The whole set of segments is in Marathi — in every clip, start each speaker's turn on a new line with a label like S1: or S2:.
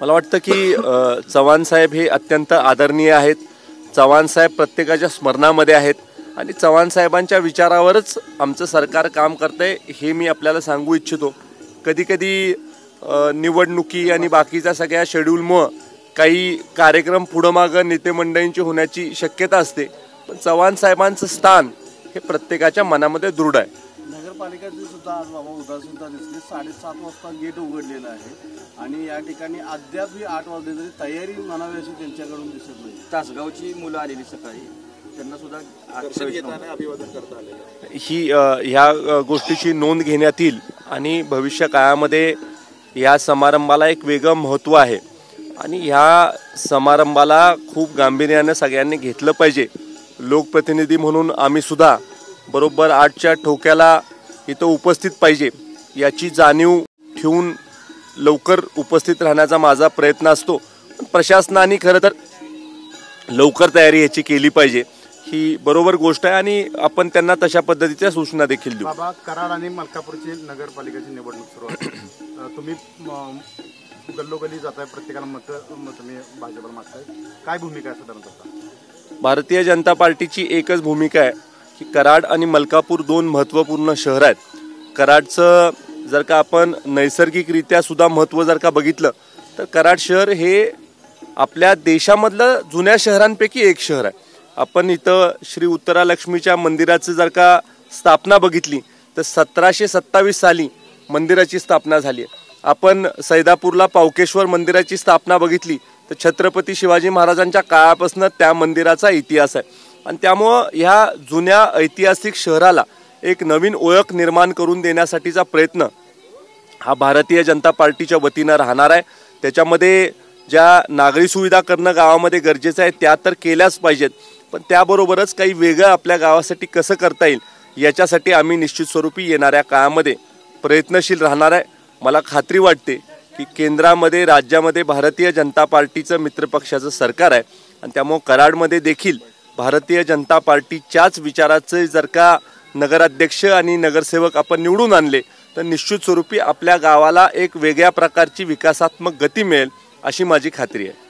S1: मला वाटतं की चव्हाण साहेब हे अत्यंत आदरणीय आहेत. चव्हाण साहेब प्रत्येकाच्या स्मरणामध्ये आहेत आणि चव्हाण साहेबांच्या विचारावरच आमचं सरकार काम करतंय हे मी आपल्याला सांगू इच्छितो. कधी कधी निवडणुकी आणि बाकीच्या सगळ्या शेड्यूलमुळं काही कार्यक्रम पुढं मागं नेते मंडळींची होण्याची शक्यता असते, पण चव्हाण साहेबांचं स्थान हे प्रत्येकाच्या मनामध्ये दृढ आहे.
S2: नगरपालिकेची सुद्धा आज बाबा उदासीनता दिसली. 7:30 वाजता गेट उघडलेलं आहे आणि या ठिकाणी अद्यापही 8 वाजले तरी तयारी म्हणावी अशी त्यांच्याकडून दिसत नाही.
S3: तासगावची मुलं आलेली सकाळी, त्यांना सुद्धा अभिवादन करता आलेलं.
S1: ह्या गोष्टीची नोंद घेण्यात येईल आणि भविष्य काळामध्ये या समारंभाला एक वेगळं महत्त्व आहे आणि ह्या समारंभाला खूप गांभीर्यानं सगळ्यांनी घेतलं पाहिजे. लोकप्रतिनिधी म्हणून आम्ही सुद्धा बरोबर 8च्या ठोक्याला इथं उपस्थित पाहिजे याची जाणीव ठेवून लवकर उपस्थित राहण्याचा माझा प्रयत्न असतो. पण प्रशासनाने खरं तर लवकर तयारी याची केली पाहिजे, ही बरोबर गोष्ट आहे आणि आपण त्यांना तशा पद्धतीच्या सूचना देखील देऊ.
S4: बाबा, कराड आणि मलकापूरची नगरपालिकेची निवडणूक सुरू आहे. तुम्ही गल्लोगल्ली जाताय, प्रत्येकाला मत तुम्ही भाजपला मागताय, काय भूमिका आहे साधारणतः?
S1: भारतीय जनता पार्टीची एकच भूमिका आहे की कराड आणि मलकापूर 2 महत्त्वपूर्ण शहर आहेत. कराडचं जर का आपण नैसर्गिकरित्या सुद्धा महत्त्व जर का बघितलं तर कराड शहर हे आपल्या देशामधलं जुन्या शहरांपैकी एक शहर आहे. आपण इथं श्री उत्तरालक्ष्मीच्या मंदिराचं जर का स्थापना बघितली तर 1727 साली मंदिराची स्थापना झाली आहे. आपण सैदापूरला पावकेश्वर मंदिराची स्थापना बघितली तर छत्रपती शिवाजी महाराजांच्या काळापासून त्या मंदिराचा इतिहास आहे आणि त्यामुळं ह्या जुन्या ऐतिहासिक शहराला एक नवीन ओळख निर्माण करून देण्यासाठीचा प्रयत्न हा भारतीय जनता पार्टीच्या वतीनं राहणार आहे. त्याच्यामध्ये ज्या नागरी सुविधा करणं गावामध्ये गरजेचं आहे त्या तर केल्याच पाहिजेत, पण त्याबरोबरच काही वेगळं आपल्या गावासाठी कसं करता येईल याच्यासाठी आम्ही निश्चित स्वरूपी येणाऱ्या काळामध्ये प्रयत्नशील राहणार आहे. मला खात्री वाटते की केंद्रामध्ये राज्यामध्ये भारतीय जनता पार्टीचं मित्रपक्षाचं सरकार आहे आणि त्यामुळं कराडमध्ये देखील भारतीय जनता पार्टीच्याच विचाराचे जर का नगराध्यक्ष आणि नगरसेवक आपण निवडून आणले तर निश्चित स्वरूपी आपल्या गावाला एक वेगळ्या प्रकारची विकासात्मक गती मिळेल अशी माझी खात्री आहे.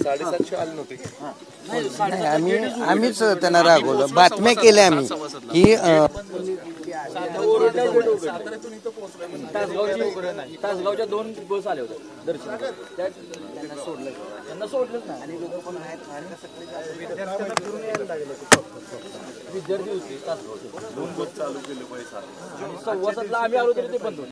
S1: 7:30 आले नव्हते.
S5: आम्हीच त्यांना रागवलं, बातम्या केल्या आम्ही की
S3: तासगावच्या 2 बस आल्या होत्या दर्शन, त्यांना सोडलंच ना. आणि विद्यार्थी होते तासगावचे, 2 बस चालू केले पाहिजे. 7:15 आम्ही आलो तरी ते बंद होते.